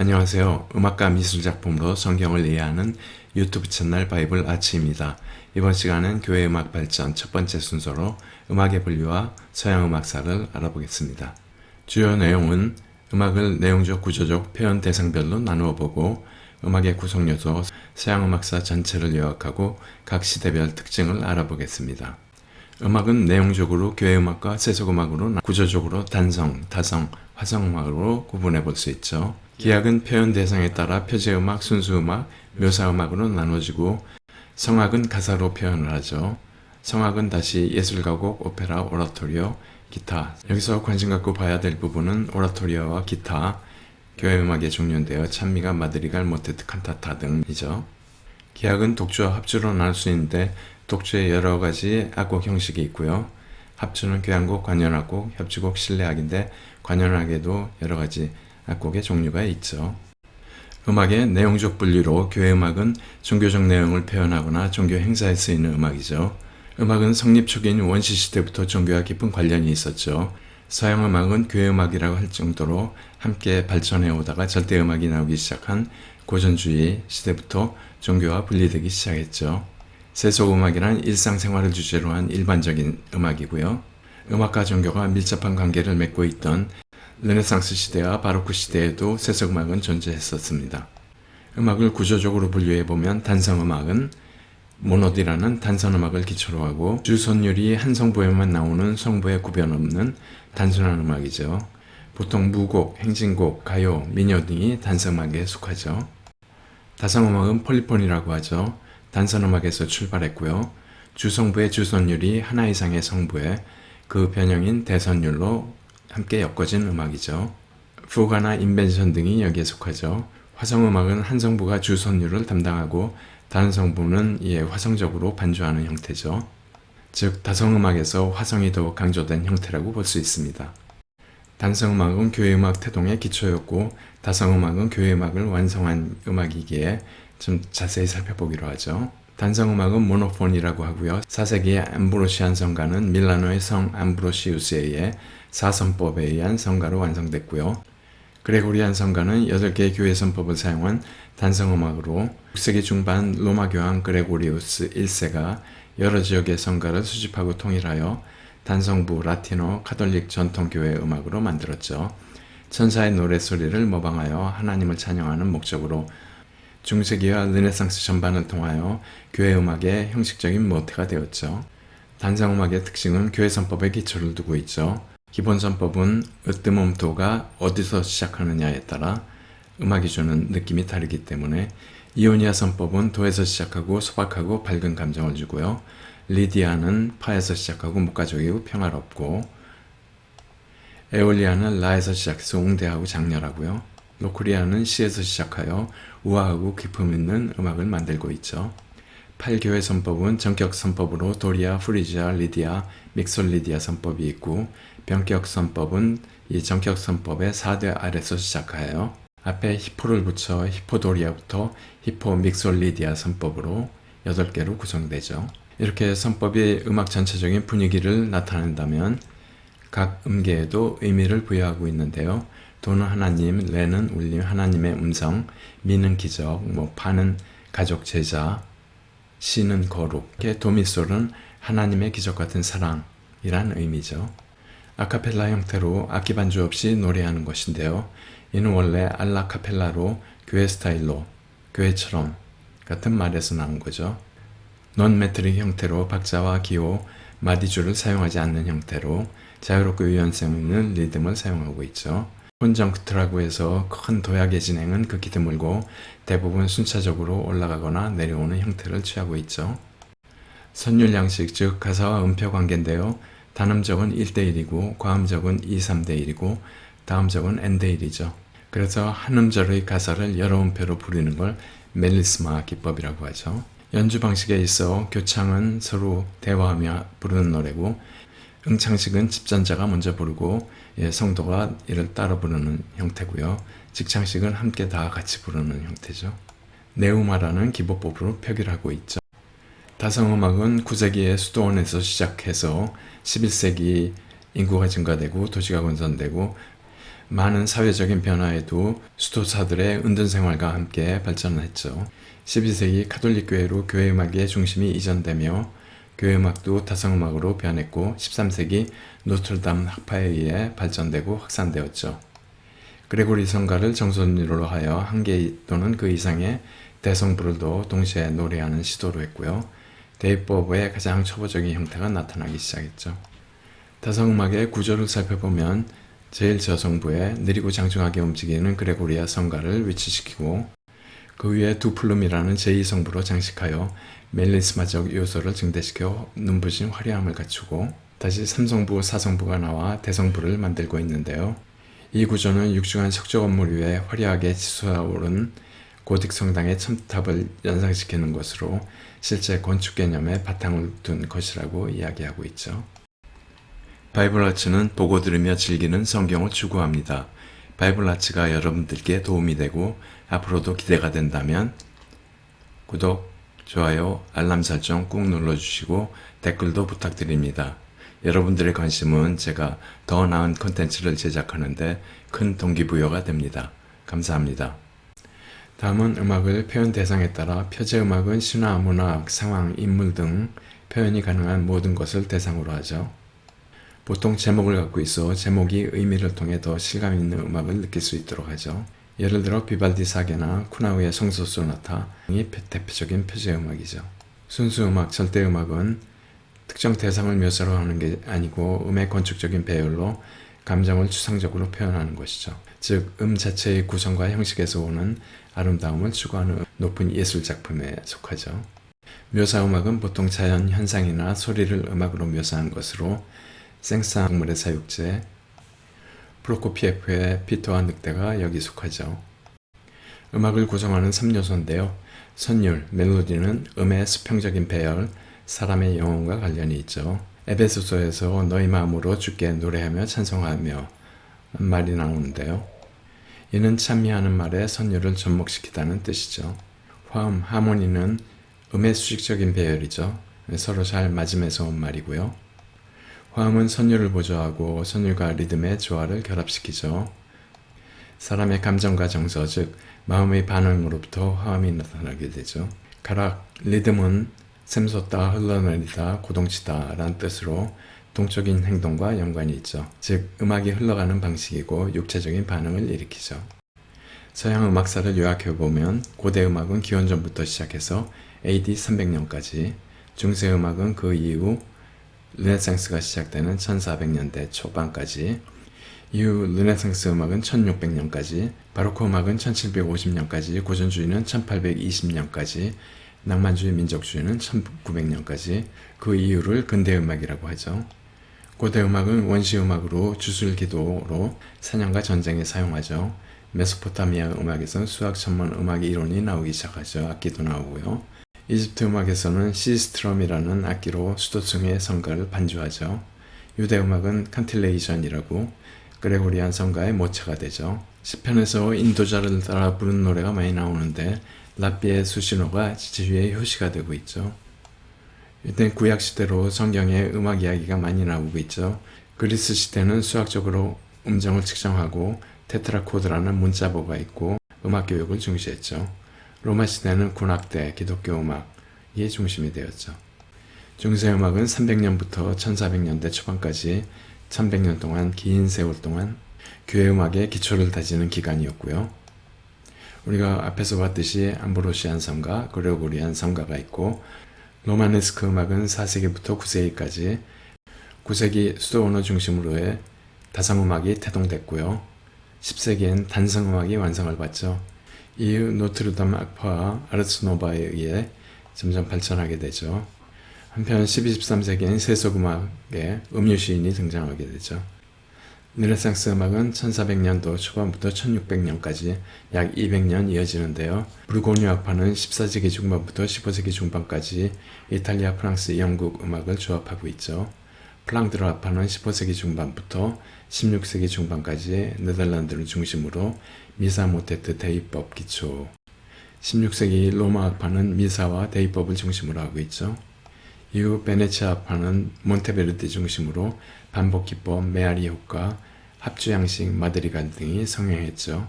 안녕하세요. 음악과 미술작품으로 성경을 이해하는 유튜브 채널 바이블 아치입니다. 이번 시간은 교회 음악 발전 첫 번째 순서로 음악의 분류와 서양 음악사를 알아보겠습니다. 주요 내용은 음악을 내용적, 구조적, 표현 대상별로 나누어 보고 음악의 구성 요소, 서양 음악사 전체를 요약하고 각 시대별 특징을 알아보겠습니다. 음악은 내용적으로 교회 음악과 세속 음악으로, 구조적으로 단성, 다성, 화성 음악으로 구분해 볼 수 있죠. 기악은 표현 대상에 따라 표제음악, 순수음악, 묘사음악으로 나눠지고 성악은 가사로 표현을 하죠. 성악은 다시 예술가곡, 오페라, 오라토리오, 기타. 여기서 관심 갖고 봐야 될 부분은 오라토리오와 기타, 교회 음악의 종류인데요. 찬미가, 마드리갈, 모테트, 칸타타 등이죠. 기악은 독주와 합주로 나눌 수 있는데 독주의 여러 가지 악곡 형식이 있고요. 합주는 교향곡, 관현악곡, 협주곡, 실내악인데 관현악에도 여러 가지 악곡의 종류가 있죠. 음악의 내용적 분류로 교회 음악은 종교적 내용을 표현하거나 종교 행사에 쓰이는 음악이죠. 음악은 성립 초기인 원시 시대부터 종교와 깊은 관련이 있었죠. 서양 음악은 교회 음악이라고 할 정도로 함께 발전해 오다가 절대 음악이 나오기 시작한 고전주의 시대부터 종교와 분리되기 시작했죠. 세속 음악이란 일상생활을 주제로 한 일반적인 음악이고요. 음악과 종교가 밀접한 관계를 맺고 있던 르네상스 시대와 바로크 시대에도 세속 음악은 존재했었습니다. 음악을 구조적으로 분류해보면 단성음악은 모노디라는 단선음악을 기초로 하고 주선율이 한 성부에만 나오는 성부에 구변 없는 단순한 음악이죠. 보통 무곡, 행진곡, 가요, 민요 등이 단성음악에 속하죠. 다성음악은 폴리폰이라고 하죠. 단선음악에서 출발했고요. 주성부의 주선율이 하나 이상의 성부에 그 변형인 대선율로 함께 엮어진 음악이죠. 푸가나 인벤션 등이 여기에 속하죠. 화성음악은 한 성부가 주선율을 담당하고 다른 성부는 이에 화성적으로 반주하는 형태죠. 즉 다성음악에서 화성이 더욱 강조된 형태라고 볼 수 있습니다. 단성음악은 교회음악 태동의 기초였고 다성음악은 교회음악을 완성한 음악이기에 좀 자세히 살펴보기로 하죠. 단성음악은 모노폰이라고 하고요. 4세기의 암브로시안 성가는 밀라노의 성 암브로시우스에 의해 4선법에 의한 성가로 완성됐고요. 그레고리안 성가는 8개의 교회 선법을 사용한 단성음악으로 6세기 중반 로마 교황 그레고리우스 1세가 여러 지역의 성가를 수집하고 통일하여 단성부 라틴어 카톨릭 전통교회 음악으로 만들었죠. 천사의 노랫소리를 모방하여 하나님을 찬양하는 목적으로 중세기와 르네상스 전반을 통하여 교회 음악의 형식적인 모태가 되었죠. 단성음악의 특징은 교회 선법에 기초를 두고 있죠. 기본 선법은 으뜸음도가 어디서 시작하느냐에 따라 음악이 주는 느낌이 다르기 때문에 이오니아 선법은 도에서 시작하고 소박하고 밝은 감정을 주고요. 리디아는 파에서 시작하고 목가적이고 평화롭고 에올리아는 라에서 시작해서 웅대하고 장렬하고요. 로쿠리아는 시에서 시작하여 우아하고 기품 있는 음악을 만들고 있죠. 8교회 선법은 전격 선법으로 도리아, 프리지아, 리디아, 믹솔리디아 선법이 있고 변격 선법은 이 전격 선법의 4대 아래서 시작하여 앞에 히포를 붙여 히포도리아부터 히포 믹솔리디아 선법으로 8개로 구성되죠. 이렇게 선법이 음악 전체적인 분위기를 나타낸다면 각 음계에도 의미를 부여하고 있는데요. 도는 하나님, 레는 울림, 하나님의 음성, 미는 기적, 파는 가족 제자, 시는 거룩, 도미솔은 하나님의 기적 같은 사랑이란 의미죠. 아카펠라 형태로 악기 반주 없이 노래하는 것인데요. 이는 원래 알라카펠라로 교회 스타일로, 교회처럼 같은 말에서 나온 거죠. 논메트릭 형태로 박자와 기호, 마디줄을 사용하지 않는 형태로 자유롭고 유연성 있는 리듬을 사용하고 있죠. 콘정크트라고 해서 큰 도약의 진행은 극히 드물고 대부분 순차적으로 올라가거나 내려오는 형태를 취하고 있죠. 선율 양식, 즉 가사와 음표 관계인데요. 단음적은 1대1이고 과음적은 2, 3대1이고 다음적은 n대1이죠. 그래서 한 음절의 가사를 여러 음표로 부르는 걸 멜리스마 기법이라고 하죠. 연주 방식에 있어 교창은 서로 대화하며 부르는 노래고 응창식은 집전자가 먼저 부르고 성도가 이를 따라 부르는 형태고요. 직창식은 함께 다 같이 부르는 형태죠. 네우마라는 기법법으로 표기하고 있죠. 다성음악은 9세기의 수도원에서 시작해서 11세기 인구가 증가되고 도시가 건설되고 많은 사회적인 변화에도 수도사들의 은둔 생활과 함께 발전했죠. 12세기 가톨릭 교회로 교회 음악의 중심이 이전되며 교회 음악도 다성음악으로 변했고 13세기 노트르담 학파에 의해 발전되고 확산되었죠. 그레고리 성가를 정선으로 하여 한 개 또는 그 이상의 대성부를도 동시에 노래하는 시도로 했고요. 대입법의 가장 초보적인 형태가 나타나기 시작했죠. 다성음악의 구조를 살펴보면 제일 저성부에 느리고 장중하게 움직이는 그레고리아 성가를 위치시키고 그 위에 두 플룸이라는 제2성부로 장식하여 멜리스마적 요소를 증대시켜 눈부신 화려함을 갖추고 다시 3성부, 4성부가 나와 대성부를 만들고 있는데요. 이 구조는 육중한 석조 건물 위에 화려하게 치솟아오른 고딕 성당의 첨탑을 연상시키는 것으로 실제 건축 개념의 바탕을 둔 것이라고 이야기하고 있죠. 바이블 아츠는 보고 들으며 즐기는 성경을 추구합니다. 바이블 아츠가 여러분들께 도움이 되고 앞으로도 기대가 된다면 구독, 좋아요, 알람 설정 꾹 눌러주시고 댓글도 부탁드립니다. 여러분들의 관심은 제가 더 나은 콘텐츠를 제작하는데 큰 동기부여가 됩니다. 감사합니다. 다음은 음악을 표현 대상에 따라 표제음악은 신화, 문학, 상황, 인물 등 표현이 가능한 모든 것을 대상으로 하죠. 보통 제목을 갖고 있어 제목이 의미를 통해 더 실감 있는 음악을 느낄 수 있도록 하죠. 예를 들어 비발디 사계나 쿠나우의 성소 소나타이 대표적인 표제음악이죠. 순수 음악, 절대 음악은 특정 대상을 묘사로 하는 게 아니고 음의 건축적인 배열로 감정을 추상적으로 표현하는 것이죠. 즉, 자체의 구성과 형식에서 오는 아름다움을 추구하는 높은 예술작품에 속하죠. 묘사음악은 보통 자연 현상이나 소리를 음악으로 묘사한 것으로 생사악물의 사육제, 프로코피에프의 피토와 늑대가 여기 속하죠. 음악을 구성하는 3요소인데요. 선율, 멜로디는 음의 수평적인 배열, 사람의 영혼과 관련이 있죠. 에베소서에서 너희 마음으로 주께 노래하며 찬송하며 말이 나오는데요. 이는 찬미하는 말에 선율을 접목시키다는 뜻이죠. 화음, 하모니는 음의 수직적인 배열이죠. 서로 잘 맞으면서 온 말이고요. 화음은 선율을 보조하고 선율과 리듬의 조화를 결합시키죠. 사람의 감정과 정서, 즉 마음의 반응으로부터 화음이 나타나게 되죠. 가락, 리듬은 샘솟다, 흘러내리다, 고동치다 라는 뜻으로 동적인 행동과 연관이 있죠. 즉 음악이 흘러가는 방식이고 육체적인 반응을 일으키죠. 서양 음악사를 요약해보면 고대 음악은 기원전부터 시작해서 AD 300년까지, 중세 음악은 그 이후 르네상스가 시작되는 1400년대 초반까지, 이후 르네상스 음악은 1600년까지, 바로크 음악은 1750년까지, 고전주의는 1820년까지, 낭만주의 민족주의는 1900년까지, 그 이유를 근대음악이라고 하죠. 고대음악은 원시음악으로 주술기도로 사냥과 전쟁에 사용하죠. 메소포타미아 음악에서는 수학 전문 음악 이론이 나오기 시작하죠. 악기도 나오고요. 이집트 음악에서는 시스트럼이라는 악기로 수도승의 성가를 반주하죠. 유대음악은 칸틸레이션이라고 그레고리안 성가의 모체가 되죠. 시편에서 인도자를 따라 부르는 노래가 많이 나오는데 랍비의 수신호가 지휘의 효시가 되고 있죠. 이때 구약시대로 성경에 음악 이야기가 많이 나오고 있죠. 그리스 시대는 수학적으로 음정을 측정하고 테트라코드라는 문자보가 있고 음악 교육을 중시했죠. 로마 시대는 군악대, 기독교 음악이 중심이 되었죠. 중세 음악은 300년부터 1400년대 초반까지 1100년 동안 긴 세월 동안 교회 음악의 기초를 다지는 기간이었고요. 우리가 앞에서 봤듯이 암브로시안 성가, 그레고리안 성가가 있고 로마네스크 음악은 4세기부터 9세기까지 9세기 수도 언어 중심으로의 다성음악이 태동됐고요. 10세기엔 단성음악이 완성을 받죠. 이후 노트르담 악파와 아르츠노바에 의해 점점 발전하게 되죠. 한편 12, 13세기엔 세속음악에 음유시인이 등장하게 되죠. 르네상스 음악은 1400년도 초반부터 1600년까지 약 200년 이어지는데요. 브루고뉴 악파는 14세기 중반부터 15세기 중반까지 이탈리아, 프랑스, 영국 음악을 조합하고 있죠. 플랑드르 악파는 15세기 중반부터 16세기 중반까지 네덜란드를 중심으로 미사 모테트 대입법 기초, 16세기 로마 악파는 미사와 대입법을 중심으로 하고 있죠. 이후 베네치아 악파는 몬테베르디 중심으로 반복기법, 메아리 효과, 합주 양식, 마드리갈 등이 성행했죠.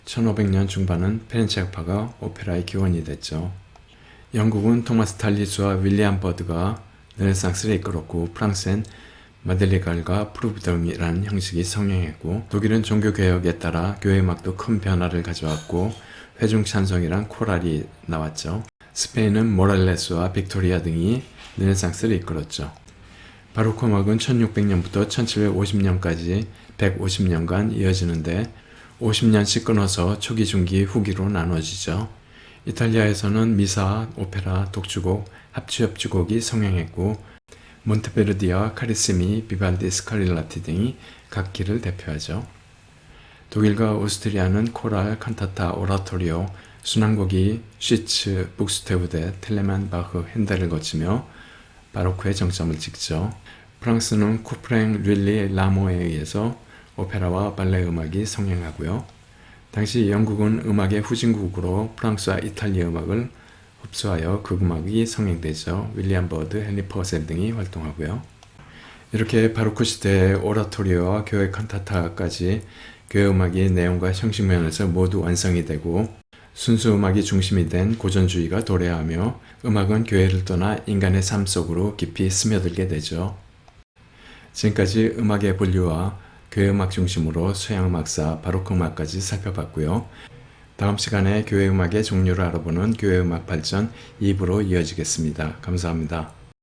1500년 중반은 페렌체 악파가 오페라의 기원이 됐죠. 영국은 토마스 탈리스와 윌리엄 버드가 르네상스를 이끌었고, 프랑스엔 마들리갈과 프루브등이라는 형식이 성행했고, 독일은 종교개혁에 따라 교회음악도 큰 변화를 가져왔고 회중찬송이란 코랄이 나왔죠. 스페인은 모랄레스와 빅토리아 등이 르네상스를 이끌었죠. 바로크 음악은 1600년부터 1750년까지 150년간 이어지는데 50년씩 끊어서 초기, 중기, 후기로 나눠지죠. 이탈리아에서는 미사, 오페라, 독주곡, 합주협주곡이 성행했고, 몬테베르디와 카리스미, 비발디, 스카릴라티 등이 각기를 대표하죠. 독일과 오스트리아는 코랄, 칸타타, 오라토리오, 순환곡이 쉬츠, 북스테우데, 텔레만, 바흐, 핸델을 거치며 바로크의 정점을 찍죠. 프랑스는 쿠프랭, 릴리, 라모에 의해서 오페라와 발레 음악이 성행하고요. 당시 영국은 음악의 후진국으로 프랑스와 이탈리아 음악을 흡수하여 극음악이 성행되죠. 윌리엄 버드, 헨리 퍼셀 등이 활동하고요. 이렇게 바로크 시대의 오라토리오와 교회 칸타타까지 교회 음악이 내용과 형식 면에서 모두 완성이 되고 순수 음악이 중심이 된 고전주의가 도래하며 음악은 교회를 떠나 인간의 삶 속으로 깊이 스며들게 되죠. 지금까지 음악의 분류와 교회 음악 중심으로 서양 음악사, 바로크 음악까지 살펴봤고요. 다음 시간에 교회 음악의 종류를 알아보는 교회 음악 발전 2부로 이어지겠습니다. 감사합니다.